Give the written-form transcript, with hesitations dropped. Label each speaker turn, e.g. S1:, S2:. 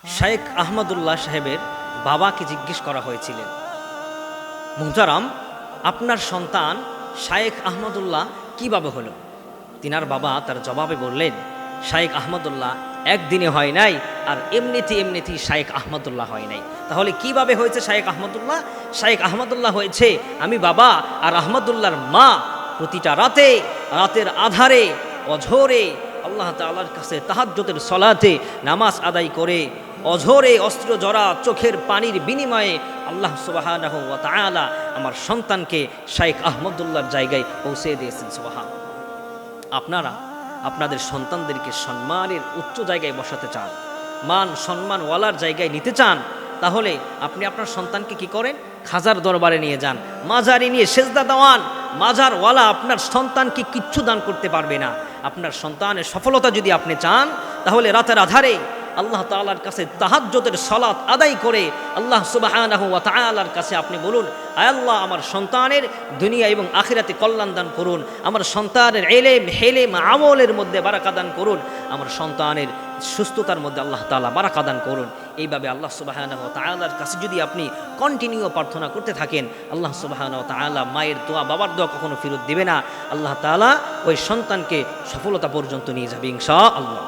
S1: শাইখ আহমদুল্লাহ সাহেবের বাবাকে জিজ্ঞেস করা হয়েছিলেন, মুহতারাম, আপনার সন্তান শাইখ আহমদুল্লাহ কিভাবে হলো? তিনার বাবা তার জবাবে বললেন, শাইখ আহমদুল্লাহ একদিনে হয় নাই, আর এমনিতেই শাইখ আহমদুল্লাহ হয় নাই। তাহলে কিভাবে হয়েছে শাইখ আহমদুল্লাহ? শাইখ আহমদুল্লাহ হয়েছে আমি বাবা আর আহমদুল্লাহর মা প্রতিটা রাতের আধারে অঝোরে আল্লাহ তাআলার কাছে তাহাজ্জুদের সলাতে নামাজ আদায় করে অঝোরে অস্ত্র জরা চোখের পানির বিনিময়ে আল্লাহ সুবহানাহু ওয়া তাআলা আমার সন্তানকে শাইখ আহমদুল্লাহর জায়গায় পৌঁছে দিয়েছেন। সুবহান। আপনারা আপনাদের সন্তানদেরকে সম্মানের উচ্চ জায়গায় বসাতে চান, মান সম্মানওয়ালার জায়গায় নিতে চান, তাহলে আপনি আপনার সন্তানকে কি করেন? খাজার দরবারে নিয়ে যান, মাজারে নিয়ে সেজদা দেওয়ান। মাজারওয়ালা আপনার সন্তানকে কিচ্ছু দান করতে পারবে না। আপনার সন্তানের সফলতা যদি আপনি চান, তাহলে রাতের আধারে আল্লাহ তাআলার কাছে তাহাজ্জুদের সালাত আদায় করে আল্লাহ সুবহানাহু ওয়া তাআলার কাছে আপনি বলুন, আয় আল্লাহ, আমার সন্তানের দুনিয়া এবং আখিরাতে কল্যাণ দান করুন, আমার সন্তানের ইলম হেলেম আমলের মধ্যে বারাকা দান করুন, আমার সন্তানের সুস্থতার মধ্যে আল্লাহ তাআলা বারাকা দান করুন। এইভাবে আল্লাহ সুবহানাহু ওয়া তাআলার কাছে যদি আপনি কন্টিনিউ প্রার্থনা করতে থাকেন, আল্লাহ সুবহানাহু ওয়া তাআলা মায়ের দোয়া বাবার দোয়া কখনো ফেরত দেবে না। আল্লাহ তাআলা ওই সন্তানকে সফলতা পর্যন্ত নিয়ে যাবে ইনশাআল্লাহ।